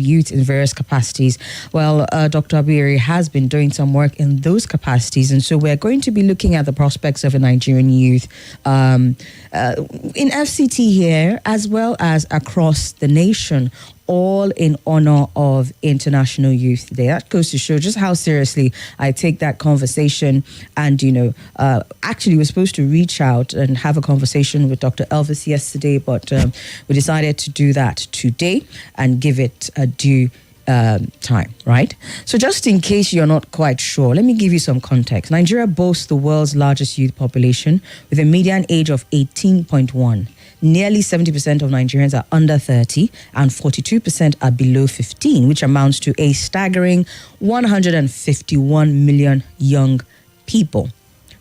youth in various capacities. Well, Dr. Abuyere has been doing some work in those capacities, and so we're going to be looking at the prospects of a Nigerian youth in FCT here, as well as across the nation, all in honor of International Youth Day. That goes to show just how seriously I take that conversation. And, actually, we're supposed to reach out and have a conversation with Dr. Elvis yesterday, but we decided to do that today and give it a due time, right? So just in case you're not quite sure, let me give you some context. Nigeria boasts the world's largest youth population with a median age of 18.1. Nearly 70% of Nigerians are under 30 and 42% are below 15, which amounts to a staggering 151 million young people.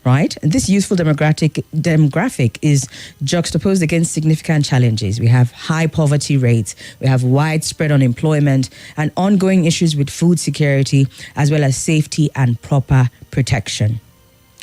Right? And this youthful demographic is juxtaposed against significant challenges. We have high poverty rates, we have widespread unemployment, and ongoing issues with food security, as well as safety and proper protection.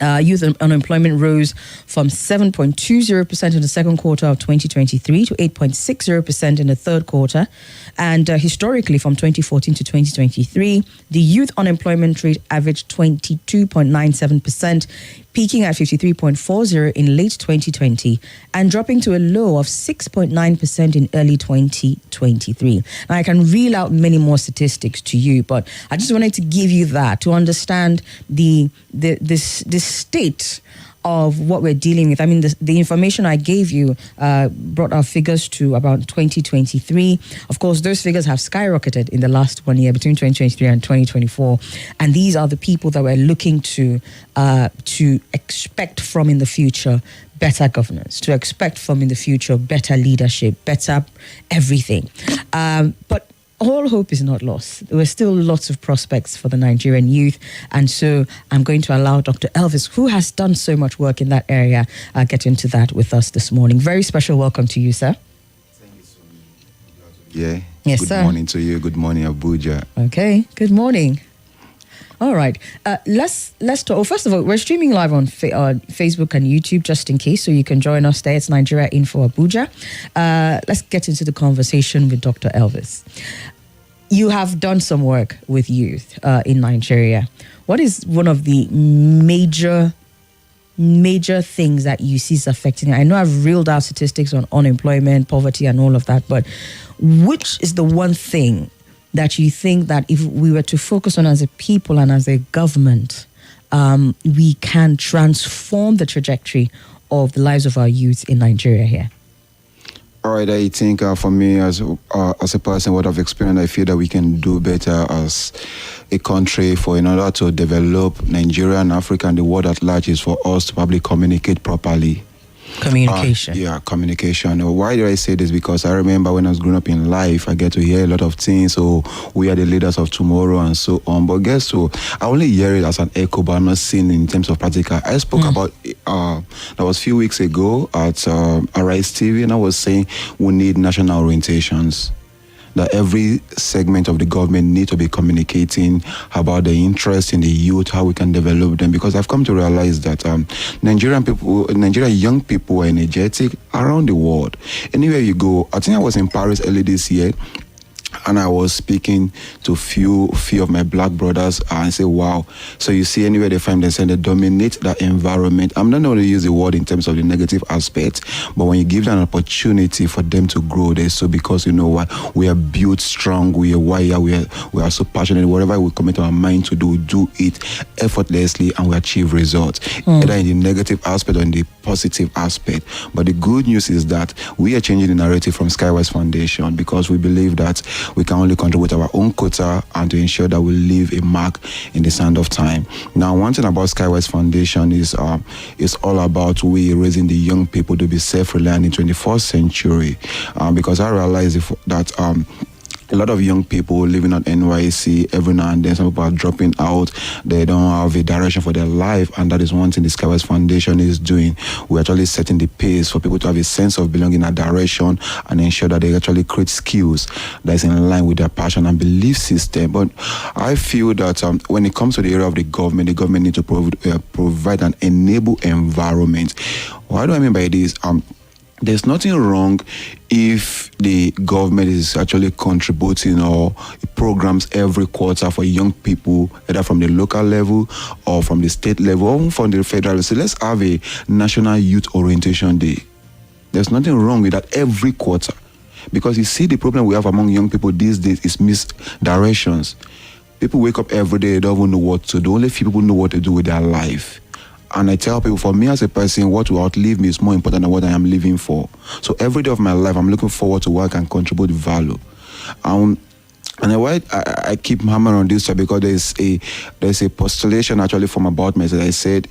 Youth unemployment rose from 7.20% in the second quarter of 2023 to 8.60% in the third quarter. And historically, from 2014 to 2023, the youth unemployment rate averaged 22.97%, peaking at 53.40 in late 2020 and dropping to a low of 6.9% in early 2023. Now, I can reel out many more statistics to you, but I just wanted to give you that to understand the state of what we're dealing with. I mean, the information I gave you brought our figures to about 2023. Of course, those figures have skyrocketed in the last 1 year, between 2023 and 2024. And these are the people that we're looking to expect from in the future better governance, to expect from in the future better leadership, better everything. But all hope is not lost. There were still lots of prospects for the Nigerian youth. And so I'm going to allow Dr. Elvis, who has done so much work in that area, get into that with us this morning. Very special welcome to you, sir. Thank you, Somi. Yeah. Yes, good sir. Good morning to you. Good morning, Abuja. Okay. Good morning. All right. Let's talk. Well, first of all, we're streaming live on Facebook and YouTube, just in case, so you can join us there. It's Nigeria Info Abuja. Let's get into the conversation with Dr. Elvis. You have done some work with youth in Nigeria. What is one of the major things that you see is affecting it? I know I've reeled out statistics on unemployment, poverty, and all of that, but which is the one thing that you think that if we were to focus on as a people and as a government, we can transform the trajectory of the lives of our youth in Nigeria here? All right, I think for me as a person, what I've experienced, I feel that we can do better as a country in order to develop Nigeria and Africa and the world at large is for us to probably communicate properly. Communication. Communication. Why do I say this? Because I remember when I was growing up in life, I get to hear a lot of things. So we are the leaders of tomorrow and so on. But guess what? I only hear it as an echo, but I'm not seeing it in terms of practical. I spoke about, that was a few weeks ago at Arise TV, and I was saying we need national orientations. That every segment of the government need to be communicating about the interest in the youth, how we can develop them. Because I've come to realize that Nigerian young people are energetic around the world. Anywhere you go, I think I was in Paris early this year, and I was speaking to few of my black brothers and say, wow. So you see anywhere they find themselves, they dominate that environment. I'm not going to use the word in terms of the negative aspect, but when you give them an opportunity for them to grow, they so because you know what, we are built strong, we are wired, we are so passionate. Whatever we commit our mind to do it effortlessly, and we achieve results, either in the negative aspect or in the positive aspect. But the good news is that we are changing the narrative from Skye Foundation, because we believe that we can only contribute our own quota and to ensure that we leave a mark in the sand of time. Now, one thing about Skye Foundation is all about we raising the young people to be self-reliant in 21st century, because I realize that a lot of young people living on NYC, every now and then some people are dropping out. They don't have a direction for their life, and that is one thing the Skye Foundation is doing. We're actually setting the pace for people to have a sense of belonging in a direction and ensure that they actually create skills that is in line with their passion and belief system. But I feel that when it comes to the area of the government needs to provide an enable environment. What do I mean by this? there's nothing wrong if the government is actually contributing or programs every quarter for young people, either from the local level or from the state level or from the federal level. So let's have a National Youth Orientation Day. There's nothing wrong with that every quarter. Because you see, the problem we have among young people these days is misdirections. People wake up every day, they don't even know what to do. Only few people know what to do with their life. And I tell people, for me as a person, what will outlive me is more important than what I am living for. So every day of my life, I'm looking forward to what I can contribute value. And why I keep hammering on this because there's a postulation actually from about me that I said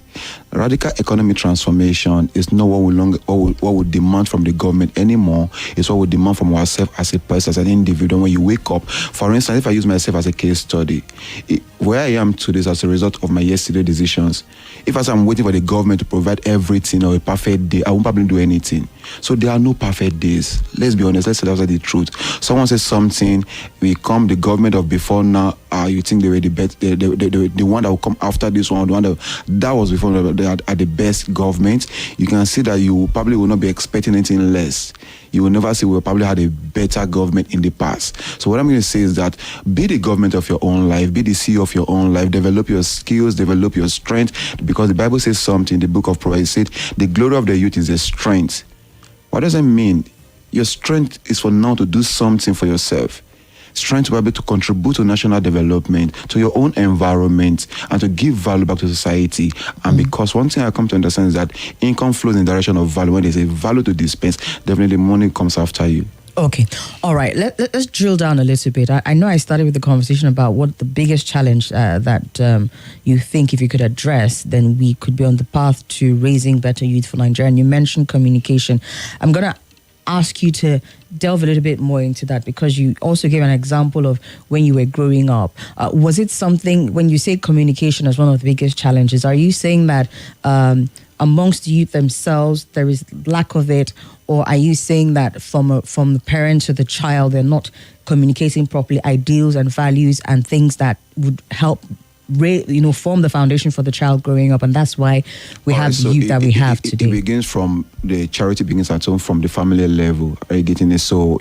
radical economic transformation is not what we demand from the government anymore. It's what we demand from ourselves as a person, as an individual. When you wake up, for instance, if I use myself as a case study, where I am today is as a result of my yesterday decisions. If as I'm waiting for the government to provide everything or a perfect day, I won't probably do anything. So there are no perfect days. Let's be honest. Let's say that's the truth. Someone says something, we come the government of before now. You think they were the best, the one that will come after this one, the one that was before, they are the best government. You can see that you probably will not be expecting anything less. You will never say we probably had a better government in the past. So what I'm going to say is that be the government of your own life, be the CEO of your own life, develop your skills, develop your strength, because the Bible says something in the book of Proverbs. It said the glory of the youth is their strength. What does that mean? Your strength is for now to do something for yourself. Strength to be able to contribute to national development, to your own environment, and to give value back to society. And because one thing I come to understand is that income flows in the direction of value. When there's a value to dispense, definitely money comes after you. Okay. All right. Let's drill down a little bit. I know I started with the conversation about what the biggest challenge that you think if you could address, then we could be on the path to raising better youth for Nigeria. And you mentioned communication. I'm going to ask you to delve a little bit more into that because you also gave an example of when you were growing up. Was it something, when you say communication as one of the biggest challenges, are you saying that amongst the youth themselves there is lack of it, or are you saying that from the parent to the child they're not communicating properly ideals and values and things that would help form the foundation for the child growing up, and that's why we have the youth that we have today? It begins from the charity begins at home, from the family level. Are you getting it? So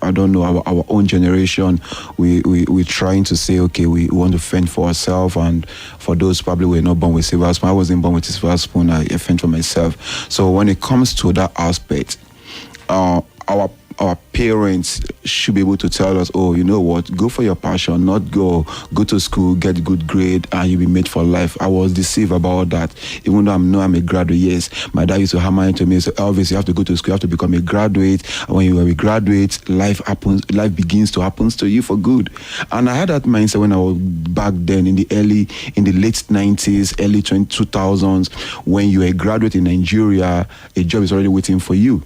I don't know, our own generation, we're trying to say, okay, we want to fend for ourselves, and for those probably were not born with silver spoon. I wasn't born with silver spoon. I fend for myself. So when it comes to that aspect, our parents should be able to tell us, oh, you know what, go for your passion, not go to school, get good grade, and you'll be made for life. I was deceived about that. Even though I'm a graduate, yes, my dad used to hammer into me, so Elvis, you have to go to school, you have to become a graduate, and when you are a graduate, life begins to happen to you for good. And I had that mindset when I was back then in the late 90s, early 2000s, when you're a graduate in Nigeria, a job is already waiting for you.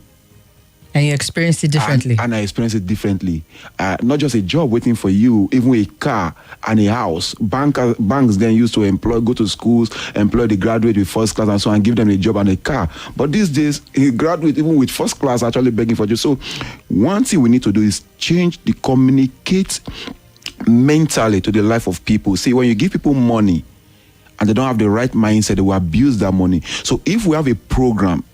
And you experienced it differently. And I experienced it differently. Not just a job waiting for you, even a car and a house. Banks then used to go to schools, employ the graduate with first class and so on, and give them a job and a car. But these days, a graduate, even with first class, actually begging for you. So one thing we need to do is communicate mentally to the life of people. See, when you give people money and they don't have the right mindset, they will abuse that money. So if we have a program,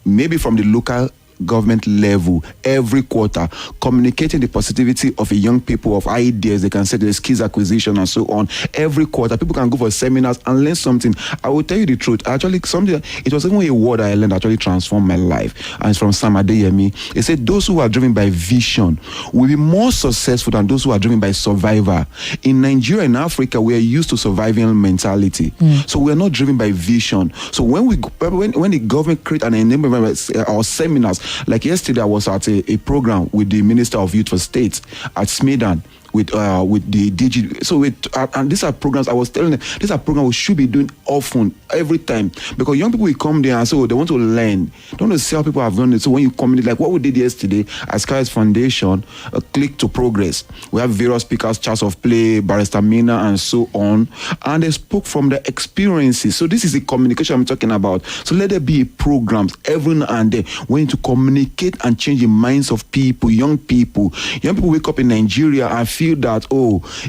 maybe from the local government level, every quarter, communicating the positivity of a young people, of ideas, they can say the skills acquisition and so on. Every quarter, people can go for seminars and learn something. I will tell you the truth. Actually, it was even a word I learned that actually transformed my life. And it's from Sam Adeyemi. He said, those who are driven by vision will be more successful than those who are driven by survivor. In Nigeria and Africa, we are used to survival mentality. So we are not driven by vision. So when the government create an enablement or seminars, like yesterday, I was at a program with the Minister of Youth for State at Smedan with the DG. So and these are programs I was telling them, these are programs we should be doing often, every time, because young people will come there and say, they want to learn. They want to see how people have done it. So when you communicate, like what we did yesterday at Skye's Foundation, Click to Progress. We have various speakers, Charles of Play, Barrister Mina, and so on, and they spoke from their experiences. So this is the communication I'm talking about. So let there be programs every now and then. We need to communicate and change the minds of people, young people. Young people wake up in Nigeria and feel that,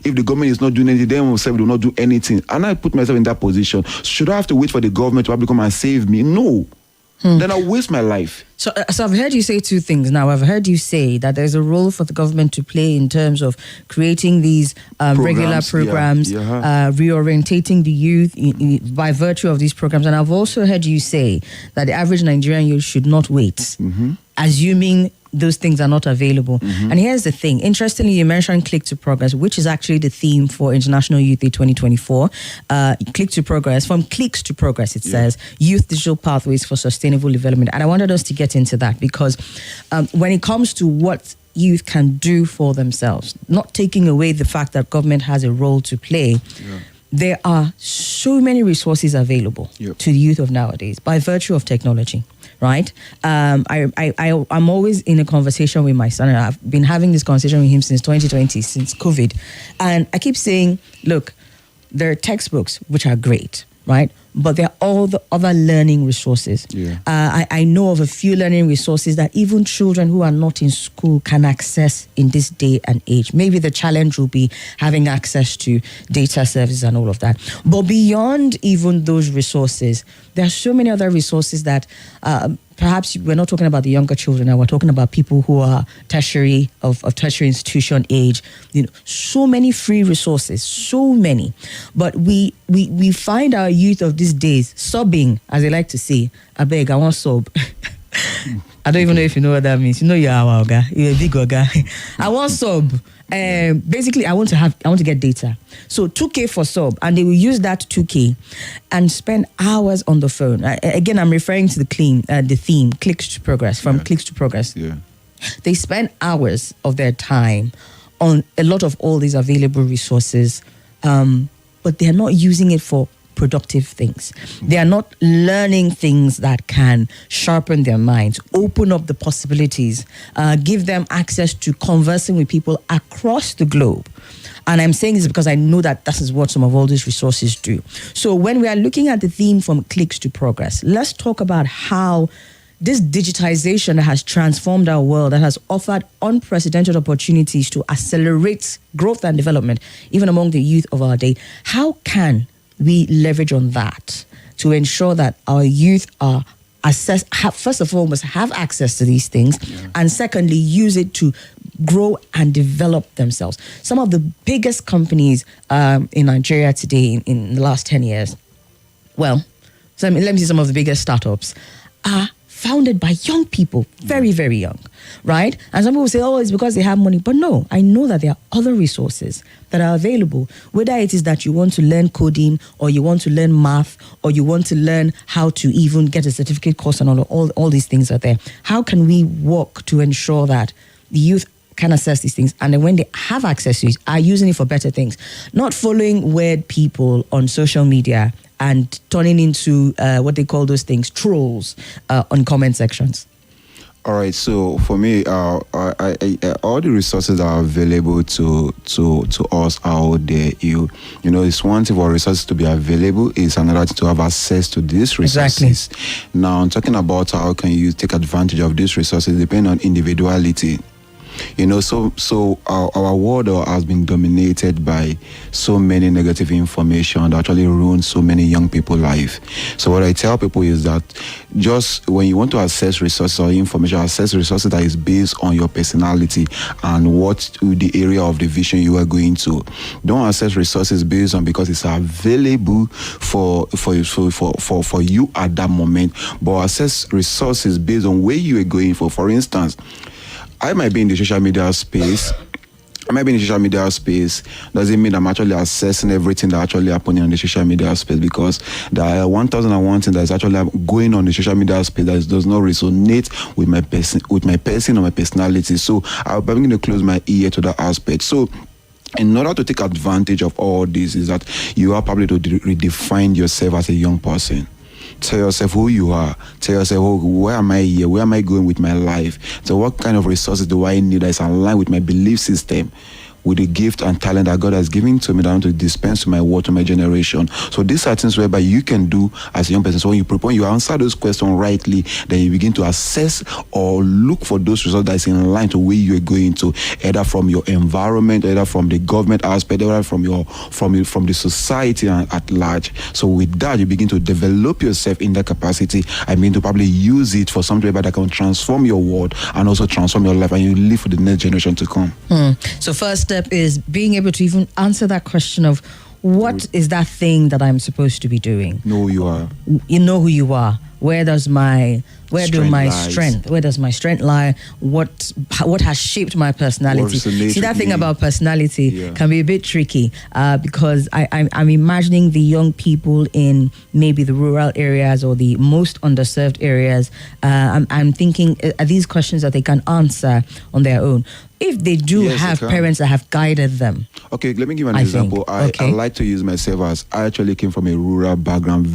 if the government is not doing anything, they themselves will not do anything. And I put myself in that position. Should I have to wait for the government to come and save me? No. then I'll waste my life. So I've heard you say two things now. I've heard you say that there's a role for the government to play in terms of creating these regular programs, reorientating the youth by virtue of these programs. And I've also heard you say that the average Nigerian youth should not wait, assuming those things are not available. And here's the thing. Interestingly, you mentioned Click to Progress, which is actually the theme for International Youth Day 2024. Click to Progress. From Clicks to Progress, it says Youth Digital Pathways for Sustainable Development. And I wanted us to get into that because when it comes to what youth can do for themselves, not taking away the fact that government has a role to play, there are so many resources available to the youth of nowadays by virtue of technology. Right? I'm always in a conversation with my son, and I've been having this conversation with him since 2020, since COVID. And I keep saying, look, there are textbooks, which are great, right? But there are all the other learning resources. I know of a few learning resources that even children who are not in school can access in this day and age. Maybe the challenge will be having access to data services and all of that. But beyond even those resources, there are so many other resources that perhaps we're not talking about the younger children now, we're talking about people who are tertiary institution age. So many free resources, so many. But we find our youth of these days subbing, as they like to say. I beg, I want sub. I don't even know if you know what that means. You know you're our guy, you're a big guy. I want sub. Basically, I want to get data. So 2K for sub, and they will use that 2K and spend hours on the phone. Again, I'm referring to the theme, Clicks to Progress, from Clicks to Progress. They spend hours of their time on a lot of all these available resources, but they're not using it for productive things. They are not learning things that can sharpen their minds, open up the possibilities, give them access to conversing with people across the globe. And I'm saying this because I know that is what some of all these resources do. So when we are looking at the theme from Clicks to Progress, let's talk about how this digitization has transformed our world, that has offered unprecedented opportunities to accelerate growth and development, even among the youth of our day. How can we leverage on that to ensure that our youth are first of all, must have access to these things, and secondly, use it to grow and develop themselves. Some of the biggest companies in Nigeria today in the last 10 years, let me see some of the biggest startups, are founded by young people, very, very young, right? And some people say, oh, it's because they have money. But no, I know that there are other resources that are available, whether it is that you want to learn coding, or you want to learn math, or you want to learn how to even get a certificate course, and all these things are there. How can we work to ensure that the youth can access these things, and then when they have access to it, are using it for better things, not following weird people on social media and turning into what they call those things, trolls on comment sections? All right. So for me, all the resources that are available to us out there. It's one thing for resources to be available. It's another thing to have access to these resources. Exactly. Now, I'm talking about how can you take advantage of these resources, depending on individuality. So our world has been dominated by so many negative information that actually ruins so many young people's life. So what I tell people is that just when you want to access resources or information, access resources that is based on your personality and what the area of the vision you are going to. Don't access resources based on because it's available for you at that moment, but access resources based on where you are going for. For instance, I might be in the social media space. Doesn't mean I'm actually assessing everything that actually happening on the social media space, because there are 1001 things that is actually going on the social media space that does not resonate with my person or my personality. So I'm going to close my ear to that aspect. So in order to take advantage of all this, is that you are probably to redefine yourself as a young person. Tell yourself who you are. Tell yourself, where am I here? Where am I going with my life? So what kind of resources do I need that is aligned with my belief system? with the gift and talent that God has given to me that I want to dispense to my world, to my generation. So these are things whereby you can do as a young person. So when you answer those questions rightly, then you begin to assess or look for those results that is in line to where you are going to, either from your environment, either from the government aspect, either from the society at large. So with that, you begin to develop yourself in that capacity. I mean, to probably use it for something that can transform your world and also transform your life, and you live for the next generation to come. So first step is being able to even answer that question of what is that thing that I'm supposed to be doing? Know who you are. You know who you are. Where does my strength lie? What has shaped my personality? See, that thing about personality can be a bit tricky because I'm imagining the young people in maybe the rural areas or the most underserved areas. I'm thinking, are these questions that they can answer on their own? If they do have parents that have guided them. Okay, let me give you an example. I like to use myself as I actually came from a rural background.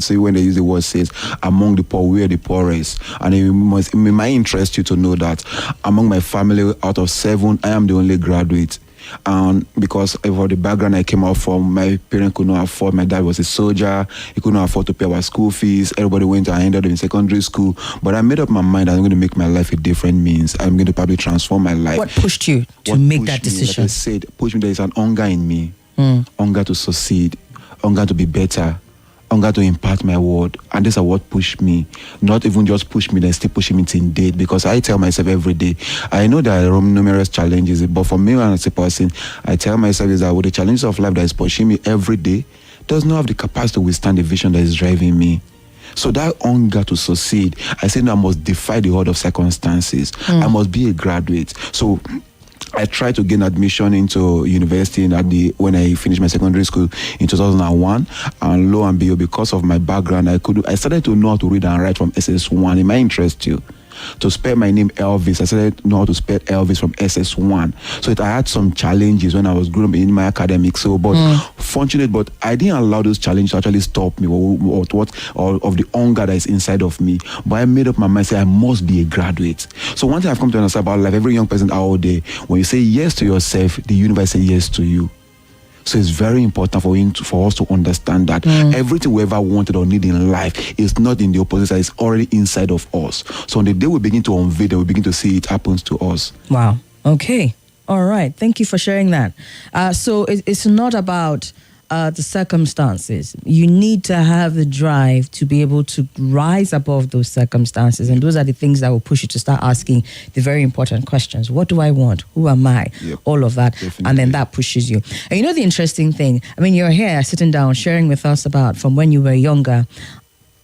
See, when they use the word says, among the poor, we are the poorest. And it might interest you to know that among my family, out of 7, I am the only graduate. And because of the background I came out from, my parents could not afford. My dad was a soldier. He could not afford to pay our school fees. Everybody went and ended up in secondary school. But I made up my mind I'm going to make my life a different means. I'm going to probably transform my life. What pushed you to make that decision? Like I said, pushed me. There is an hunger in me. Hunger to succeed. Hunger to be better. Hunger to impact my world. And this is what pushed me. Not even just push me, then still pushing me till date. Because I tell myself every day, I know there are numerous challenges, but for me as a person, I tell myself is that with the challenges of life that is pushing me every day, does not have the capacity to withstand the vision that is driving me. So that hunger to succeed, I say no, I must defy the odds of circumstances. I must be a graduate. So I tried to gain admission into university when I finished my secondary school in 2001, and lo and behold, because of my background, I started to know how to read and write from SS1. It might interest you. To spell my name Elvis, I started to know how to spell Elvis from SS1. So I had some challenges when I was growing up in my academics. So, but fortunate, but I didn't allow those challenges to actually stop me or of the hunger that is inside of me. But I made up my mind, say I must be a graduate. So one thing I've come to understand about life, every young person out there, when you say yes to yourself, the universe says yes to you. So it's very important for us to understand that everything we ever wanted or need in life is not in the opposite side, it's already inside of us. So on the day we begin to unveil that, we begin to see it happens to us. Wow. Okay. All right. Thank you for sharing that. So it's not about the circumstances. You need to have the drive to be able to rise above those circumstances. And those are the things that will push you to start asking the very important questions. What do I want? Who am I? Yep. All of that. Definitely. And then that pushes you. And you know the interesting thing? I mean, you're here sitting down, sharing with us about from when you were younger.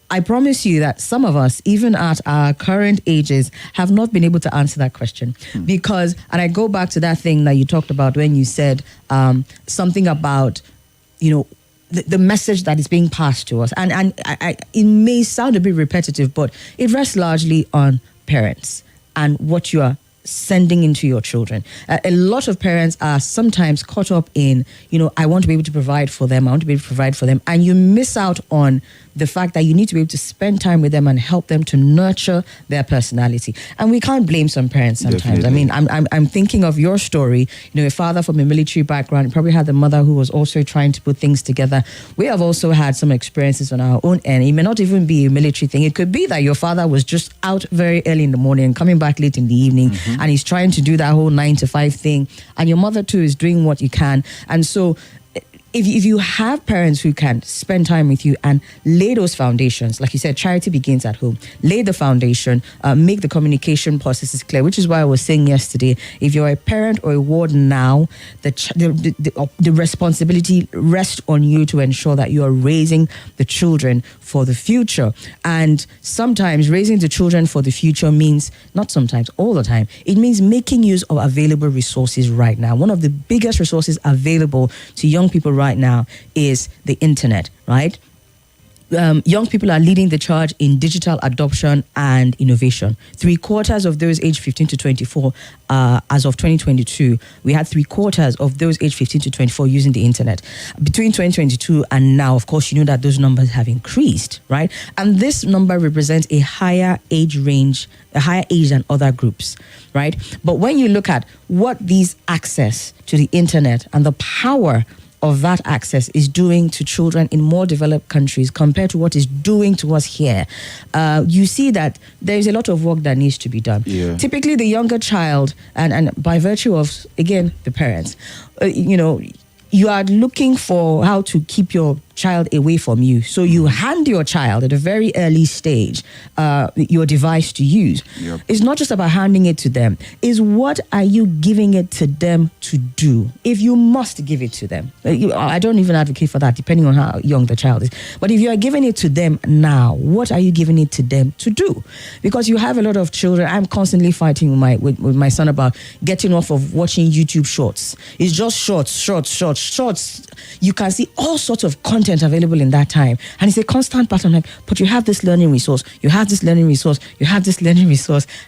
I promise you that some of us, even at our current ages, have not been able to answer that question. Because, and I go back to that thing that you talked about when you said something about, you know, the message that is being passed to us. And it may sound a bit repetitive, but it rests largely on parents and what you are sending into your children. A lot of parents are sometimes caught up in, you know, I want to be able to provide for them. And you miss out on the fact that you need to be able to spend time with them and help them to nurture their personality. And we can't blame some parents sometimes. Definitely. I mean, I'm thinking of your story, you know, a father from a military background, probably had a mother who was also trying to put things together. We have also had some experiences on our own end. It may not even be a military thing. It could be that your father was just out very early in the morning and coming back late in the evening, and he's trying to do that whole 9 to 5 thing. And your mother too is doing what you can. And so if you have parents who can spend time with you and lay those foundations, like you said, charity begins at home. Lay the foundation, make the communication processes clear, which is why I was saying yesterday, if you're a parent or a ward now, the responsibility rests on you to ensure that you are raising the children for the future. And sometimes raising the children for the future means, not sometimes, all the time, it means making use of available resources right now. One of the biggest resources available to young people right now is the internet, right? young people are leading the charge in digital adoption and innovation. 3/4 of those aged 15 to 24, as of 2022, we had 3/4 of those aged 15 to 24 using the internet. Between 2022 and now, of course, you know that those numbers have increased, right? And this number represents a higher age range, a higher age than other groups, right? But when you look at what these access to the internet and the power of that access is doing to children in more developed countries compared to what is doing to us here, you see that there is a lot of work that needs to be done. Yeah. Typically, the younger child, and by virtue of, again, the parents, you are looking for how to keep your child away from you. So you hand your child at a very early stage your device to use. Yep. It's not just about handing it to them. It's what are you giving it to them to do? If you must give it to them. I don't even advocate for that, depending on how young the child is. But if you are giving it to them now, what are you giving it to them to do? Because you have a lot of children. I'm constantly fighting with my son about getting off of watching YouTube shorts. It's just shorts. You can see all sorts of content available in that time, and it's a constant pattern. Like, but you have this learning resource, you have this learning resource,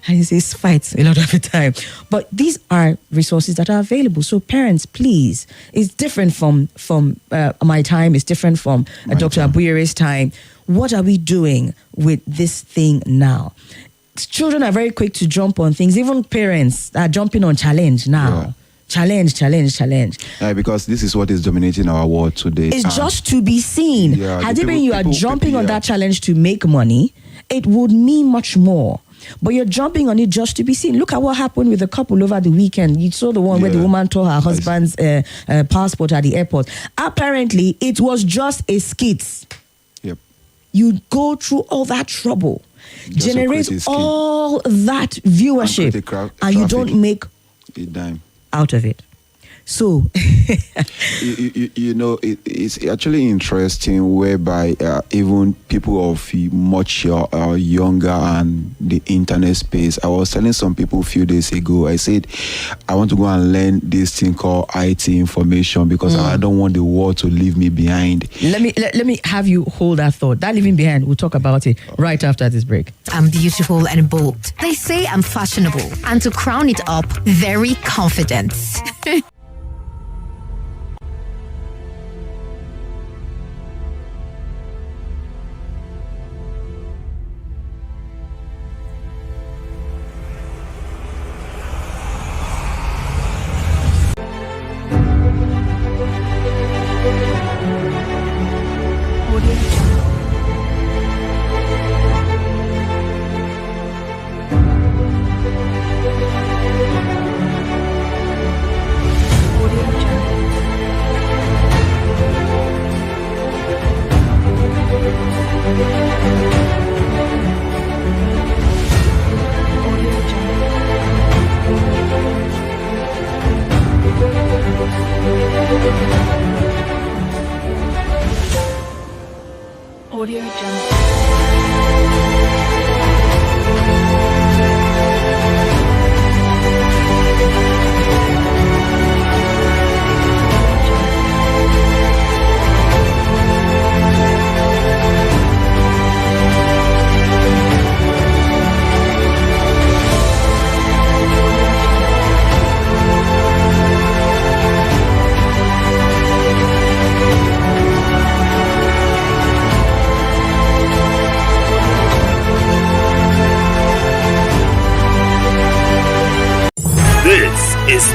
and he says fights a lot of the time. But these are resources that are available. So parents, please, it's different from my time. It's different from Dr. Abuyere's time. What are we doing with this thing now? Children are very quick to jump on things. Even parents are jumping on challenge now. Yeah. Challenge. Because this is what is dominating our world today. It's just to be seen. Yeah, Had it been you are jumping on that challenge to make money, it would mean much more. But you're jumping on it just to be seen. Look at what happened with the couple over the weekend. You saw the one where the woman tore her husband's passport at the airport. Apparently, it was just a skit. Yep. You go through all that trouble, Just generate all that viewership, and you don't make a dime out of it. So, it's actually interesting whereby even people of much younger and the internet space. I was telling some people a few days ago, I said, I want to go and learn this thing called IT information because I don't want the world to leave me behind. Let me have you hold that thought. That leaving behind, we'll talk about it right after this break. I'm beautiful and bold. They say I'm fashionable. And to crown it up, very confident.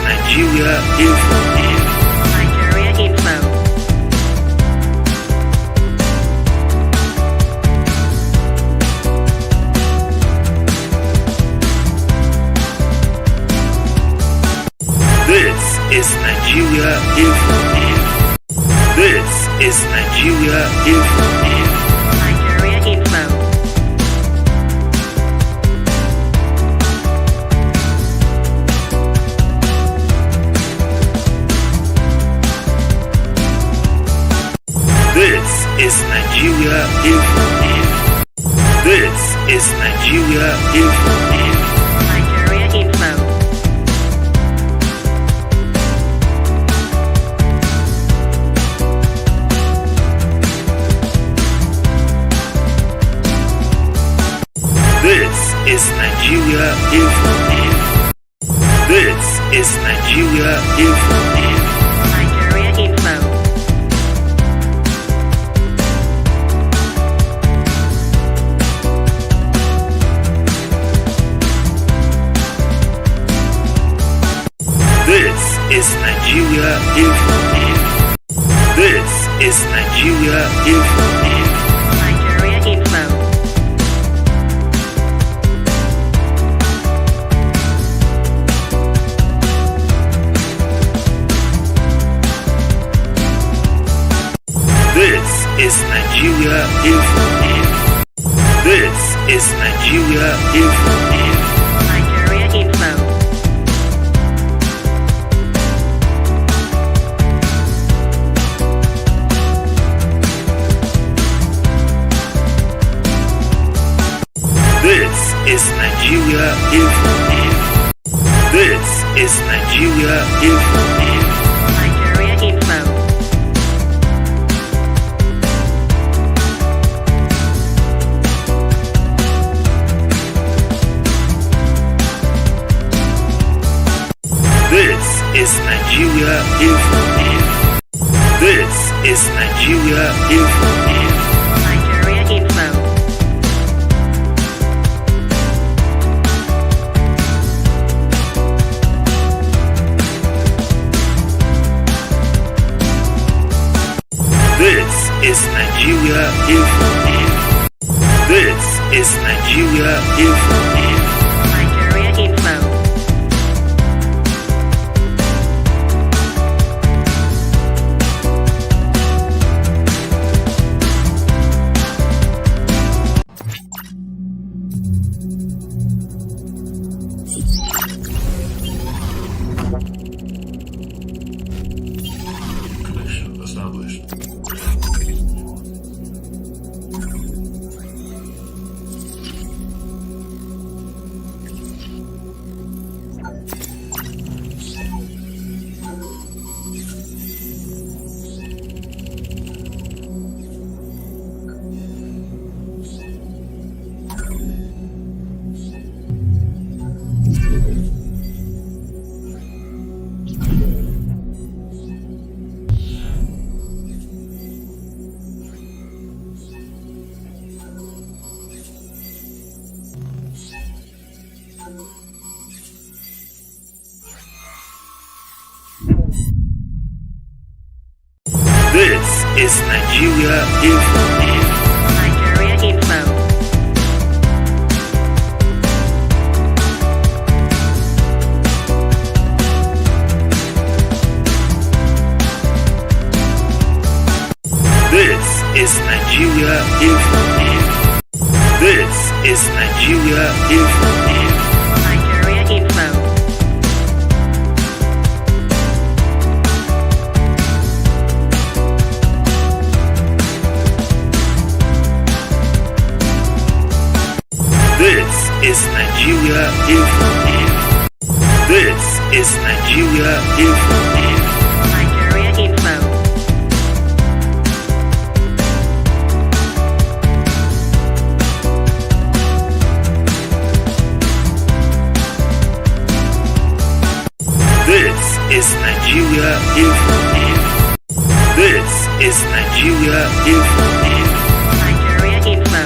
Nigeria Info. Nigeria Info. This is Nigeria Info. This is Nigeria Info. Nigeria Info. This is Nigeria Info. This is Nigeria Info. Nigeria Info. Info. This is Nigeria Info. Nigeria Info. This is Nigeria Info. This is Nigeria Info. Nigeria Info. This is Nigeria Info. This is Nigeria Info. Nigeria Info. This is Nigeria Info. This is Nigeria Info. Nigeria Info. This is Nigeria Info. This is Nigeria Info. Nigeria Info. Connection established. This is Nigeria Info. Nigeria Info. This is Nigeria Info. This is Nigeria Info. Nigeria Info. This is Nigeria Info. This is Nigeria Info. Nigeria Info. This is Nigeria Info. This is Nigeria Info. Nigeria Info.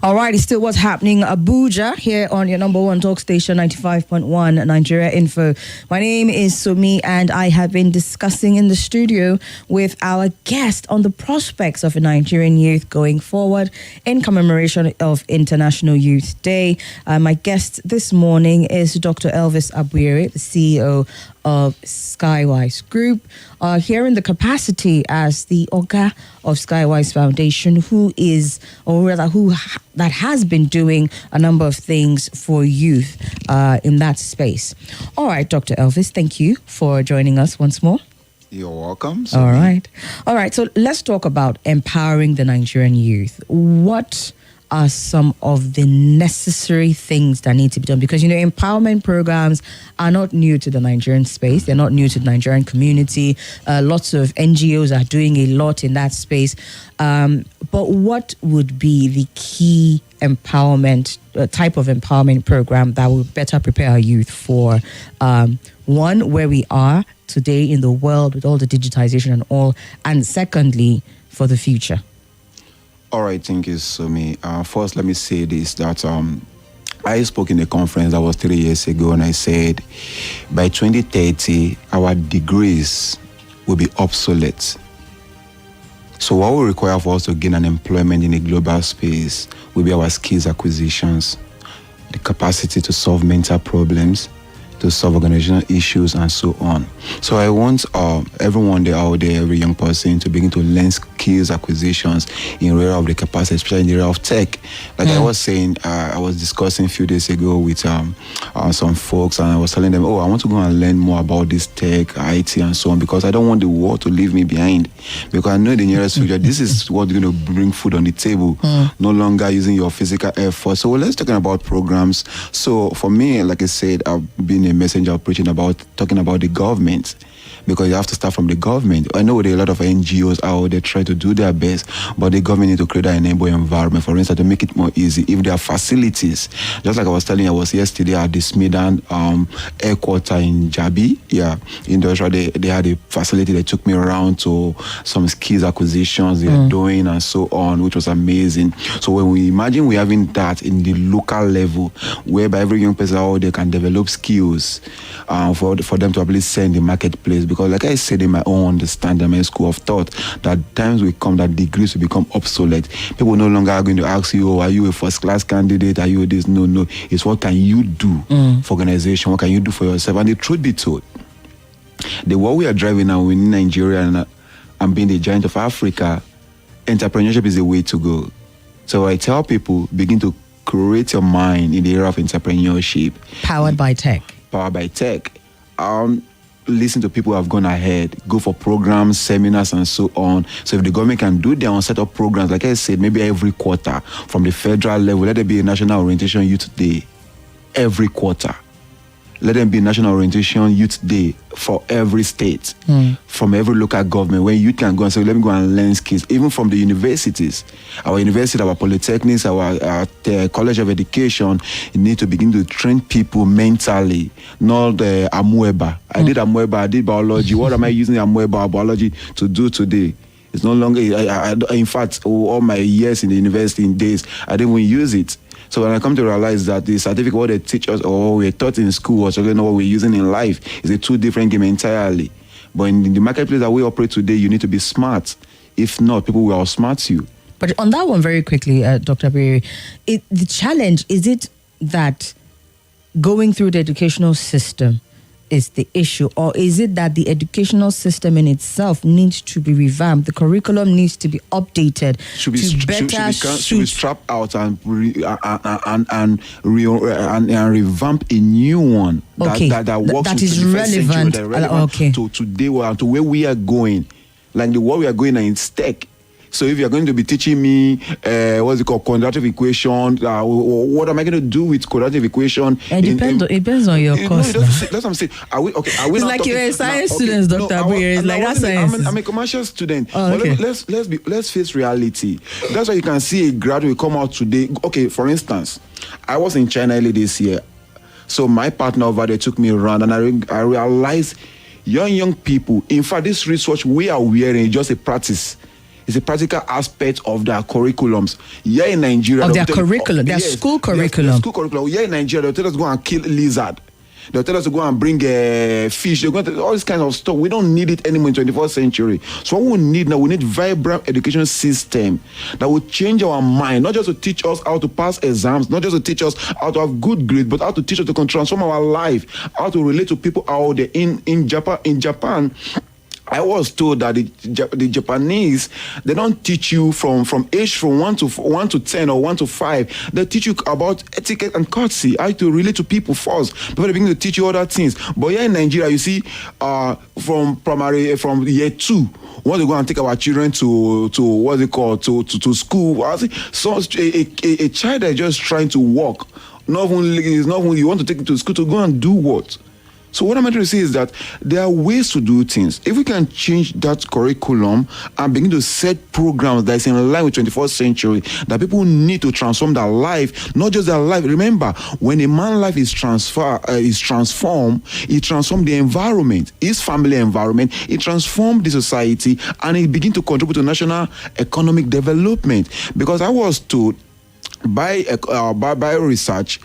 All right, it's still what's happening Abuja here on your number one talk station 95.1 Nigeria Info. My name is Somi and I have been discussing in the studio with our guest on the prospects of a Nigerian youth going forward in commemoration of International Youth Day. My guest this morning is Dr. Elvis Abuyere, the CEO of Skywise Group, here in the capacity as the Oga of Skywise Foundation, who that has been doing a number of things for youth in that space. All right, Dr. Elvis, thank you for joining us once more. You're welcome. All right. So let's talk about empowering the Nigerian youth. What are some of the necessary things that need to be done? Because, empowerment programs are not new to the Nigerian space. They're not new to the Nigerian community. Lots of NGOs are doing a lot in that space. But what would be the key empowerment, type of empowerment program that will better prepare our youth for, one, where we are today in the world with all the digitization and all, and secondly, for the future? All right, thank you, Somi. First, let me say this, that I spoke in a conference that was 3 years ago, and I said, by 2030, our degrees will be obsolete. So what will require for us to gain an employment in a global space will be our skills acquisitions, the capacity to solve mental problems, to solve organizational issues, and so on. So I want everyone out there, every young person, to begin to learn skills acquisitions in the area of the capacity, especially in the area of tech. Like I was saying, I was discussing a few days ago with some folks, and I was telling them, I want to go and learn more about this tech, IT, and so on, because I don't want the world to leave me behind. Because I know in the nearest future, this is what's going to bring food on the table, no longer using your physical effort. So let's talk about programs. So for me, like I said, I've been a messenger of preaching about talking about the government, because you have to start from the government. I know there are a lot of NGOs out there try to do their best, but the government need to create an enabling environment, for instance, to make it more easy. If there are facilities, just like I was telling you, I was yesterday at the Smedan headquarter in Jabi, industrial. They had a facility that took me around to some skills acquisitions they are doing and so on, which was amazing. So when we imagine we having that in the local level, whereby every young person out there can develop skills for them to ability sell in the marketplace. Because like I said in my own understanding, my school of thought, that times will come that degrees will become obsolete. People no longer are going to ask you, are you a first class candidate? Are you this? No. It's what can you do for organization? What can you do for yourself? And the truth be told, the world we are driving now in Nigeria and being the giant of Africa, entrepreneurship is the way to go. So I tell people, begin to create your mind in the area of entrepreneurship. Powered by tech. Listen to people who have gone ahead, go for programs, seminars, and so on. So if the government can do their own set of programs, like I said, maybe every quarter from the federal level, let there be a National Orientation Youth Day every quarter. Let them be National Orientation Youth Day for every state, from every local government, where you can go and say, let me go and learn skills, even from the universities. Our universities, our polytechnics, our college of education need to begin to train people mentally, not Amueba. I did Amueba, I did biology. What am I using Amueba or biology to do today? It's no longer, in fact, all my years in the university in days, I didn't even use it. So when I come to realize that the certificate, what they teach us or what we're taught in school, or certainly what we're using in life, is a two different game entirely. But in the marketplace that we operate today, you need to be smart. If not, people will outsmart you. But on that one, very quickly, Dr. Abuyere, the challenge, is it that going through the educational system is the issue, or is it that the educational system in itself needs to be revamped? The curriculum needs to be updated should be strapped out and revamp a new one that works that is relevant to today and to where we are going. Like the world we are going in tech. So if you're going to be teaching me quadratic equation, what am I going to do with quadratic equation? It depends on your course. That's what I'm saying. Are we it's like you're a science student, Dr. Abuyere. It's like that science. I'm a commercial student. Okay. Let's face reality. That's why you can see a graduate come out today. Okay, for instance, I was in China early this year. So my partner over there took me around, and I realized young people, in fact, this research we are wearing is just a practice. It's a practical aspect of their curriculums. Here in Nigeria, of their curriculum, their school curriculum. Yes, school curriculum. Here in Nigeria, they'll tell us to go and kill lizard. They'll tell us to go and bring fish. They're going to all this kind of stuff. We don't need it anymore in 21st century. So what we need now, we need vibrant education system that will change our mind, not just to teach us how to pass exams, not just to teach us how to have good grades, but how to teach us to transform our life, how to relate to people out there in Japan. I was told that the Japanese, they don't teach you from age from 1 to 10 or 1 to 5. They teach you about etiquette and courtesy, how to relate to people first before they begin to teach you other things. But here in Nigeria, you see, from year 2, once we go and take our children to what's it called, to school, so a child that is just trying to walk, not only you want to take it to school to go and do what? So what I'm trying to say is that there are ways to do things. If we can change that curriculum and begin to set programs that is in line with 21st century, that people need to transform their life, not just their life. Remember, when a man's life is transformed, it transforms the environment, his family environment, it transforms the society, and it begins to contribute to national economic development. Because I was told by research,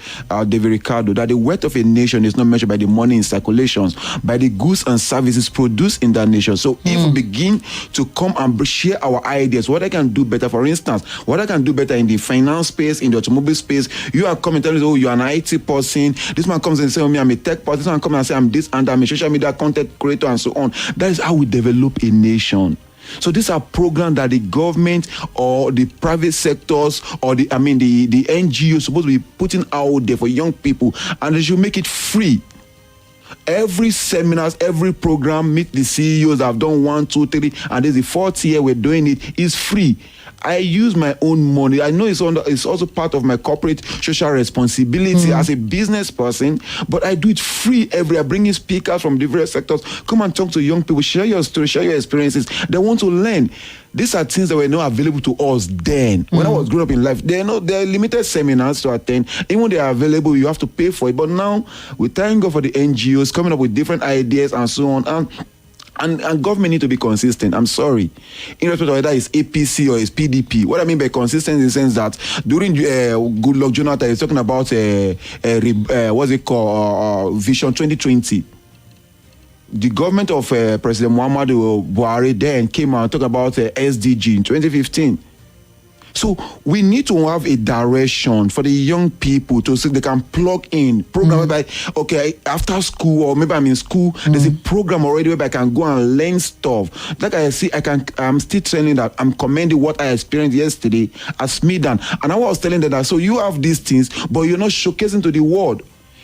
David Ricardo, that the wealth of a nation is not measured by the money in circulations, by the goods and services produced in that nation. So if we begin to come and share our ideas, what I can do better, for instance, what I can do better in the finance space, in the automobile space, you are coming and telling me, oh, you're an IT person. This man comes and says, oh, me, I'm a tech person. This man comes and says, I'm this and I'm a social media content creator and so on. That is how we develop a nation. So these are programs that the government or the private sectors or the NGOs supposed to be putting out there for young people, and they should make it free. Every seminars, every program, meet the CEOs that have done 1, 2, 3, and this is the 4th year we're doing it, is free. I use my own money. I know it's also part of my corporate social responsibility as a business person, but I do it free I bring in speakers from different sectors. Come and talk to young people, share your story, share your experiences. They want to learn. These are things that were not available to us then. When I was growing up in life, there are limited seminars to attend. Even when they are available, you have to pay for it. But now, we thank God for the NGOs coming up with different ideas and so on. And government need to be consistent. I'm sorry. Irrespective of whether it's APC or it's PDP. What I mean by consistent in the sense that during Goodluck Jonathan is talking about what's it called, Vision 2020. The government of President Muhammadu Buhari then came out and talked about SDG in 2015. So we need to have a direction for the young people to so they can plug in program whereby, okay, after school or maybe I'm in school, there's a program already where I can go and learn stuff. Like I see, I'm still telling that I'm commending what I experienced yesterday at Smidan. And I was telling them that, so you have these things, but you're not showcasing to the world.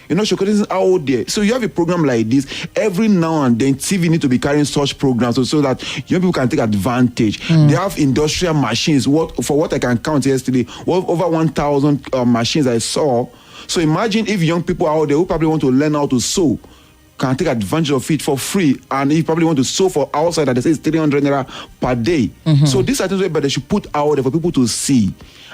You're not showcasing out there. So you have a program like this. Every now and then, TV need to be carrying such programs so that young people can take advantage. They have industrial machines. For what I can count yesterday, over 1,000 machines I saw. So imagine if young people out there who probably want to learn how to sew can take advantage of it for free, and if you probably want to sew for outside, that they say it's 300 naira per day. So these are things that they should put out there for people to see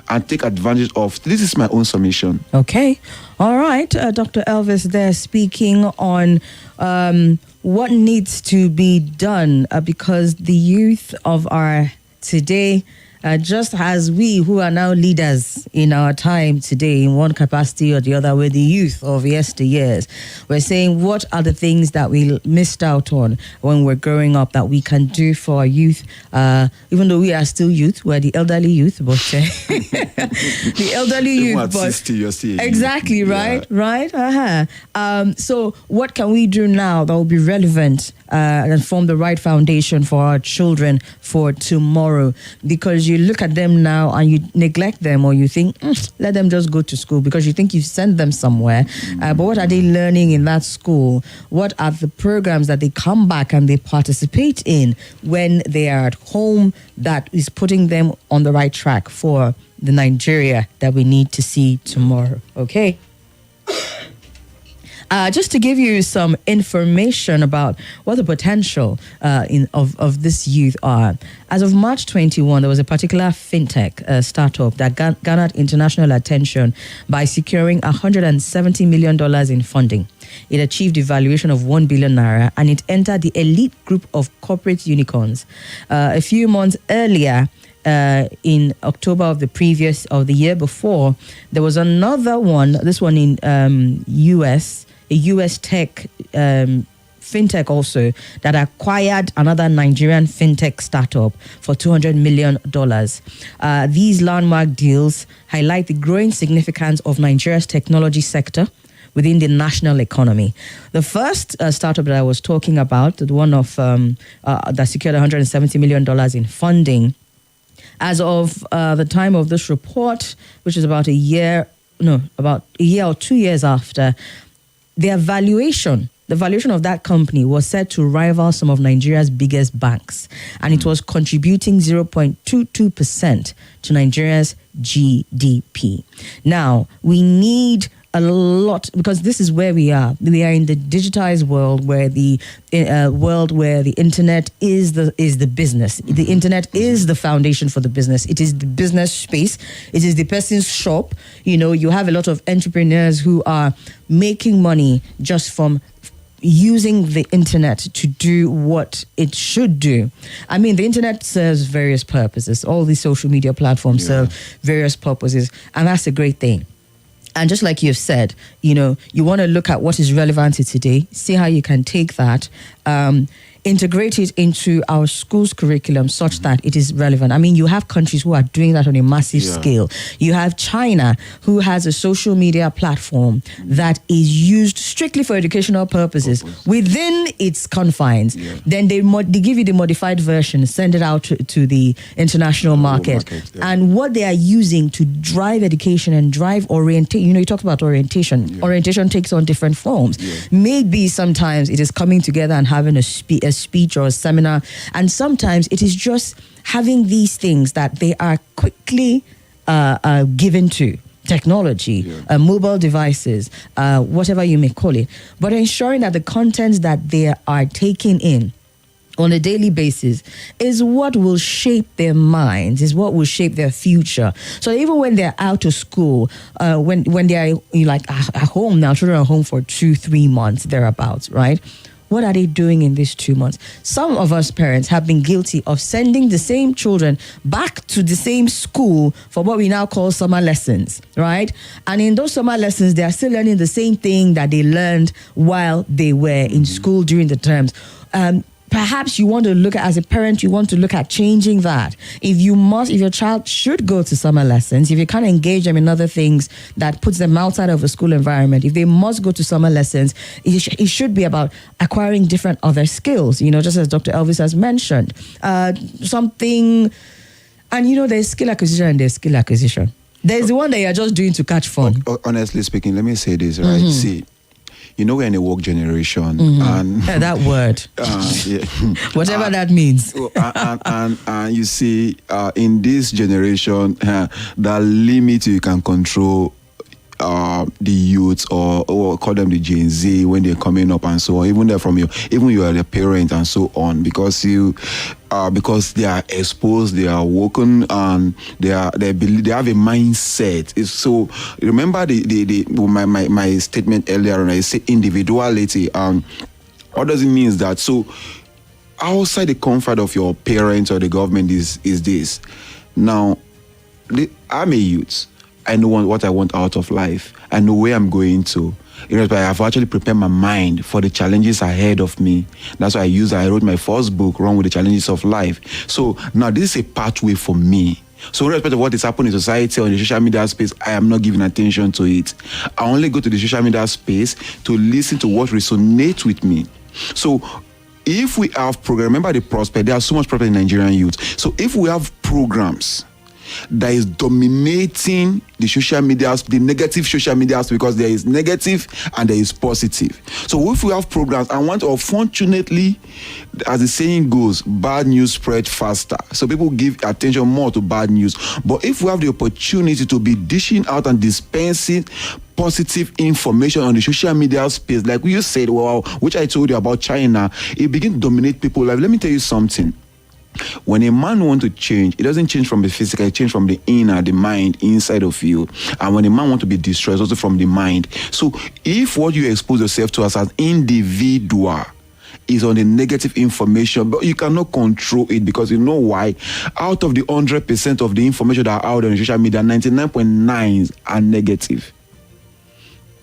and take advantage of. This is my own submission. Okay. All right. Dr. Elvis there speaking on what needs to be done because the youth of our today, just as we who are now leaders in our time today in one capacity or the other, we're the youth of yesteryears. We're saying what are the things that we missed out on when we're growing up that we can do for our youth, even though we are still youth, we're the elderly youth, but the elderly youth. At 60, you're still exactly, youth. right? Right? So what can we do now that will be relevant and form the right foundation for our children for tomorrow? Because you look at them now and you neglect them, or you think, let them just go to school because you think you've sent them somewhere. But what are they learning in that school? What are the programs that they come back and they participate in when they are at home that is putting them on the right track for the Nigeria that we need to see tomorrow? Okay. Just to give you some information about what the potential of this youth are. As of March 21, there was a particular fintech startup that garnered international attention by securing $170 million in funding. It achieved a valuation of 1 billion naira and it entered the elite group of corporate unicorns. A few months earlier, in October of the year before, there was another one, this one in US, a US tech fintech also, that acquired another Nigerian fintech startup for $200 million. These landmark deals highlight the growing significance of Nigeria's technology sector, within the national economy. The first startup that I was talking about, the one of that secured $170 million in funding, as of the time of this report, which is about a year or 2 years after, the valuation of that company was said to rival some of Nigeria's biggest banks, and it was contributing 0.22% to Nigeria's GDP. Now, we need a lot, because this is where we are. We are in the digitized world where the internet is the business. The internet is the foundation for the business. It is the business space. It is the person's shop. You have a lot of entrepreneurs who are making money just from using the internet to do what it should do. I mean, the internet serves various purposes. All these social media platforms serve various purposes, and that's a great thing. And just like you've said, you want to look at what is relevant to today, see how you can take that, integrate it into our school's curriculum such that it is relevant. I mean, you have countries who are doing that on a massive scale. You have China, who has a social media platform that is used strictly for educational purposes within its confines. Then they give you the modified version, send it out to the international market. And what they are using to drive education and drive orientation, you talked about orientation. Orientation takes on different forms. Maybe sometimes it is coming together and having a speech or a seminar, and sometimes it is just having these things that they are quickly given to technology, mobile devices, whatever you may call it, but ensuring that the contents that they are taking in on a daily basis is what will shape their minds, is what will shape their future. So even when they're out of school, when they are at home now, children are home for 2-3 months, thereabouts, right? What are they doing in these 2 months? Some of us parents have been guilty of sending the same children back to the same school for what we now call summer lessons, right? And in those summer lessons, they are still learning the same thing that they learned while they were in school during the terms. Perhaps you want to look at, as a parent, you want to look at changing that. If your child should go to summer lessons, if you can't engage them in other things that puts them outside of a school environment, if they must go to summer lessons, it should be about acquiring different other skills, just as Dr. Elvis has mentioned. Something, and there's skill acquisition and there's skill acquisition. There's the one that you're just doing to catch fun. Honestly speaking, let me say this, right? See, we're in a woke generation, and that word, whatever that means. and you see, in this generation, the limit you can control the youth or call them the Gen Z when they're coming up and so on. Even you are a parent and so on, because because they are exposed, they are woken, and they have a mindset. So remember my statement earlier when I say individuality. What does it mean is that so outside the comfort of your parents or the government is this. Now, I'm a youth. I know what I want out of life. I know where I'm going to. But I have actually prepared my mind for the challenges ahead of me. That's why I wrote my first book, Run with the Challenges of Life. So now this is a pathway for me. So irrespective of what is happening in society or in the social media space, I am not giving attention to it. I only go to the social media space to listen to what resonates with me. So if we have programs, remember the prospect, there are so much prospect in Nigerian youth. So if we have programs that is dominating the social media, the negative social media, because there is negative and there is positive. So if we have programs, unfortunately, as the saying goes, bad news spread faster. So people give attention more to bad news. But if we have the opportunity to be dishing out and dispensing positive information on the social media space, like you said, which I told you about China, it begins to dominate people's life. Let me tell you something. When a man wants to change, it doesn't change from the physical, it changes from the inner, the mind, inside of you. And when a man wants to be destroyed, it's also from the mind. So if what you expose yourself to as an individual is on the negative information, but you cannot control it, because you know why? Out of the 100% of the information that are out on social media, 99.9 are negative.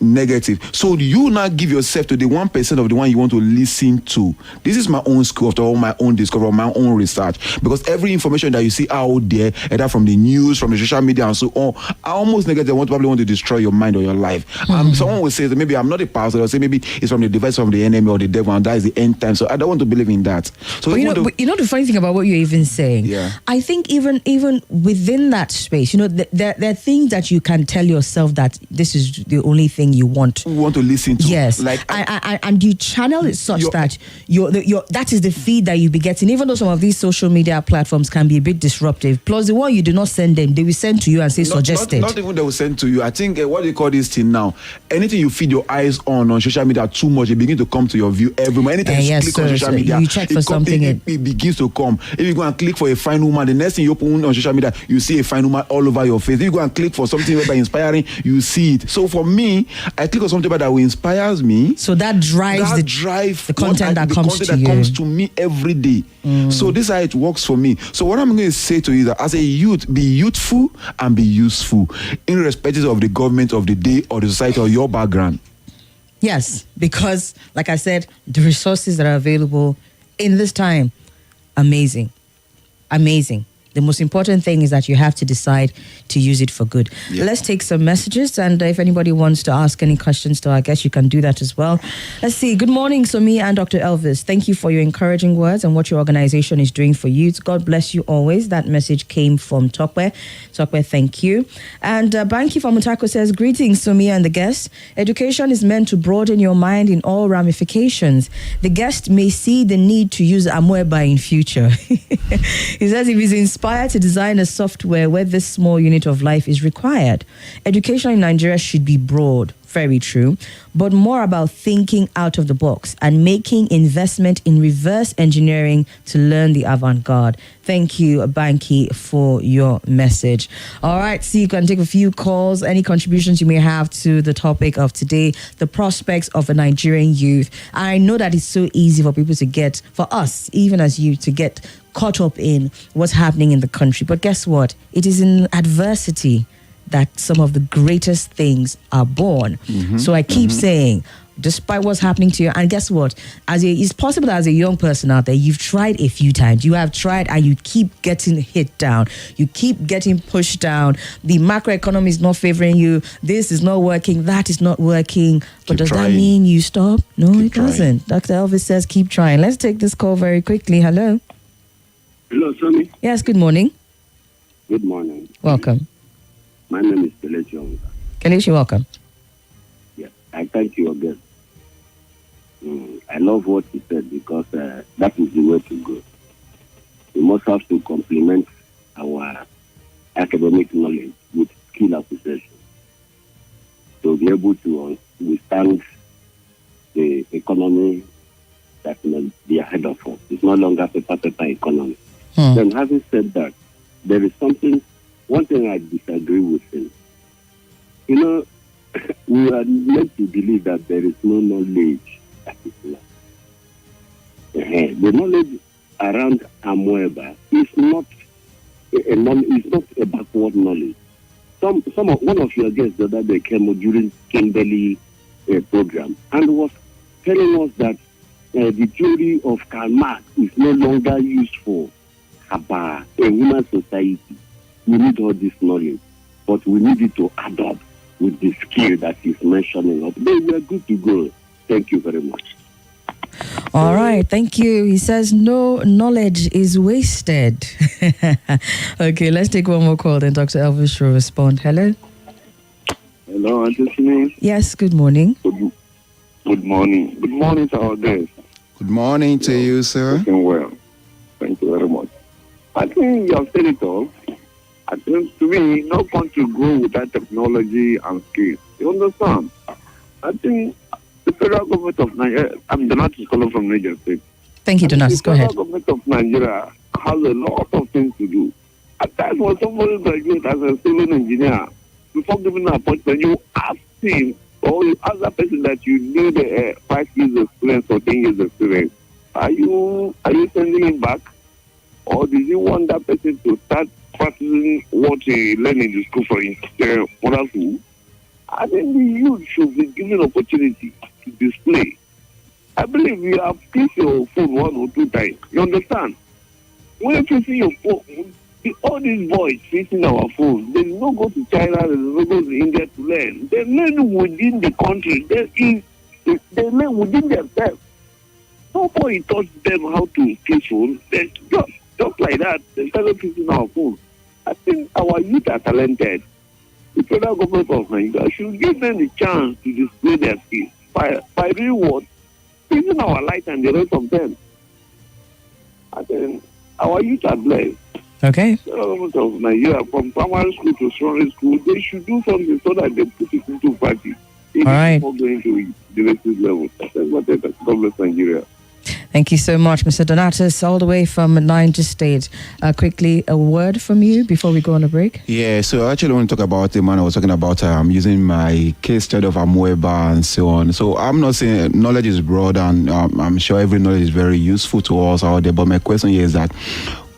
negative. So you now give yourself to the 1% of the one you want to listen to. This is my own school of thought, my own discovery, my own research. Because every information that you see out there, either from the news, from the social media, and so on, are almost negative. Probably want to destroy your mind or your life. Someone will say that maybe I'm not a pastor, or say maybe it's from the device from the enemy or the devil, and that is the end time. So I don't want to believe in that. So but you know the funny thing about what you're even saying. Yeah. I think even within that space, there are things that you can tell yourself that this is the only thing you want to listen to. Yes, and you channel it such that that is the feed that you be getting. Even though some of these social media platforms can be a bit disruptive, plus the one you do not send them, they will send to you and say suggested. Not even they will send to you. I think what do you call this thing now? Anything you feed your eyes on social media too much, it begins to come to your view every moment. Anytime you click on social media, you check for something. It begins to come. If you go and click for a fine woman, the next thing you open on social media, you see a fine woman all over your face. If you go and click for something by inspiring, you see it. So for me, I click on something that will inspires me. So that drives the content that comes to me every day. So this is how it works for me. So what I'm going to say to you is that as a youth, be youthful and be useful, irrespective of the government of the day or the society or your background. Yes, because like I said, the resources that are available in this time, amazing. The most important thing is that you have to decide to use it for good. Yeah. Let's take some messages, and if anybody wants to ask any questions to our guest, you can do that as well. Let's see. Good morning, Somi and Dr. Elvis. Thank you for your encouraging words and what your organization is doing for youth. God bless you always. That message came from Tokwe. Tokwe, thank you. And Banki from Mutako says, greetings, Somi and the guest. Education is meant to broaden your mind in all ramifications. The guest may see the need to use Amueba in future. He says if he's inspired to design a software where this small unit of life is required. Education in Nigeria should be broad, very true, but more about thinking out of the box and making investment in reverse engineering to learn the avant-garde. Thank you, Banki, for your message. All right, so you can take a few calls, any contributions you may have to the topic of today, the prospects of a Nigerian youth. I know that it's so easy for people to get, for us, even as youth, to get caught up in what's happening in the country. But guess what? It is in adversity that some of the greatest things are born. So I keep saying, despite what's happening to you, and guess what? It's possible that as a young person out there, you've tried a few times. You have tried and you keep getting hit down. You keep getting pushed down. The macroeconomy is not favoring you. This is not working. That is not working. But does that mean you stop? No, it doesn't. Dr. Elvis says keep trying. Let's take this call very quickly. Hello. Hello, Somi. Yes, good morning. Good morning. Welcome. My name is Kelechi. Kelechi, welcome. Yes, I thank you again. I love what you said because that is the way to go. We must have to complement our academic knowledge with skill acquisition to be able to withstand the economy that may be ahead of us. It's no longer paper economy. Then having said that, there is one thing I disagree with him. We are meant to believe that there is no knowledge that is lost. The knowledge around Amueba is not a backward knowledge. One of your guests the other day came during Kimberley program and was telling us that the theory of Karl Marx is no longer used for a human society. We need all this knowledge, but we need it to adopt with the skill that he's mentioning. Then we are good to go. Thank you very much. All right, thank you. He says no knowledge is wasted. Okay, let's take one more call, then Dr. Elvis will respond. Hello? Hello, Auntie. Yes, good morning. Good morning. Good morning to our guests. Good morning to you, sir. Looking well. Thank you very much. I think you have said it all. I think to me, no country grow without technology and skills. You understand? I think the federal government of Nigeria, I'm Donatus Kolo from Niger State. Thank you, Donatus. Go ahead. The federal government of Nigeria has a lot of things to do. At times when somebody graduates as a civil engineer, before giving an appointment, you ask him or you ask that person that you need 5 years experience or 10 years experience. Are you sending him back? Or did you want that person to start practicing what he learned in the school for his moral school? I think the youth should be given opportunity to display. I believe you have kissed your phone 1 or 2 times. You understand? When you see your phone, all these boys facing our phone, they no go to China, they no go to India to learn. They learn within the country. They learn within themselves. Nobody taught them how to kiss phone. They just like that, they started kissing our phone. I think our youth are talented. The federal government of Nigeria should give them the chance to display their skills by doing what? Using our light and the rest of them. I think our youth are blessed. Okay. The government of Nigeria, from primary school to secondary school, they should do something so that they put it into practice. All right. Before going to the next level. That's what God bless Nigeria. Thank you so much, Mr. Donatus, all the way from Niger State. Quickly, a word from you before we go on a break. Yeah, so I actually want to talk about the man I was talking about using my case study of Amueba and so on. So I'm not saying knowledge is broad, and I'm sure every knowledge is very useful to us out there. But my question here is that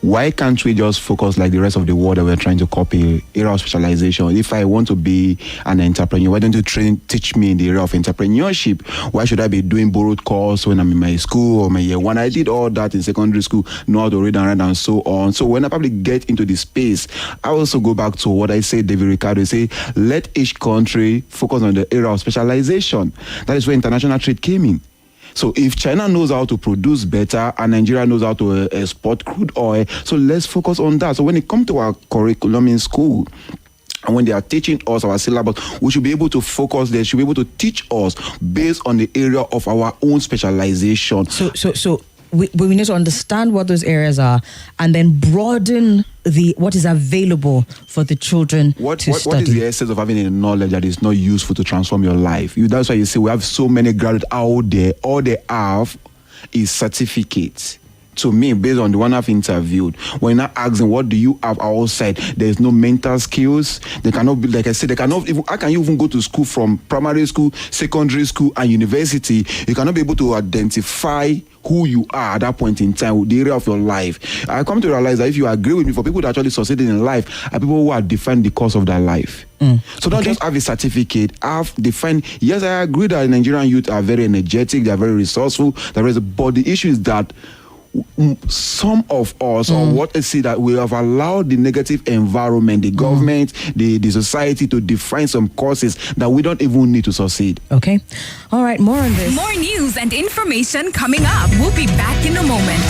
why can't we just focus like the rest of the world that we're trying to copy, area of specialization? If I want to be an entrepreneur, why don't you teach me in the area of entrepreneurship? Why should I be doing borrowed course when I'm in my school or my year one? I did all that in secondary school, know how to read and write and so on. So when I probably get into the space, I also go back to what I say, David Ricardo, say, let each country focus on the area of specialization. That is where international trade came in. So if China knows how to produce better and Nigeria knows how to export crude oil, so let's focus on that. So when it comes to our curriculum in school, and when they are teaching us our syllabus, we should be able to focus. They should be able to teach us based on the area of our own specialization. So we need to understand what those areas are and then broaden what is available for the children to study. What is the essence of having a knowledge that is not useful to transform your life? That's why you see we have so many graduates out there. All they have is certificates. To me, based on the one I've interviewed, when I ask them, what do you have outside? There's no mental skills. They cannot be, like I said, they cannot even, how can you even go to school from primary school, secondary school, and university? You cannot be able to identify who you are at that point in time, the area of your life. I come to realize that if you agree with me, for people that actually succeeded in life are people who are defined the course of their life. So don't just have a certificate, have defined. Yes, I agree that Nigerian youth are very energetic, they are very resourceful, but the issue is that some of us, or what I see, that we have allowed the negative environment, the government, the society to define some courses that we don't even need to succeed. Okay. All right, more on this. More news and information coming up. We'll be back in a moment.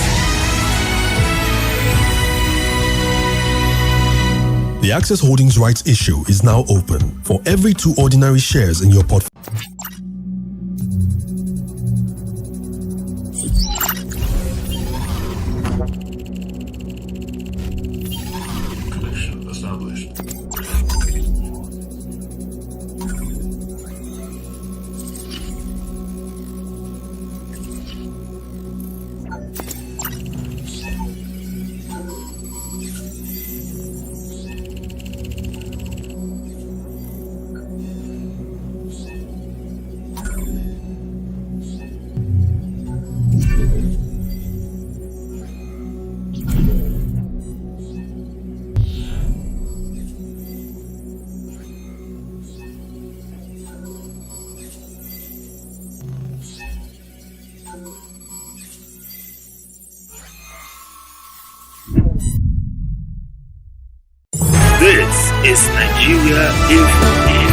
The Access Holdings rights issue is now open for every 2 ordinary shares in your portfolio. This is Nigeria Info.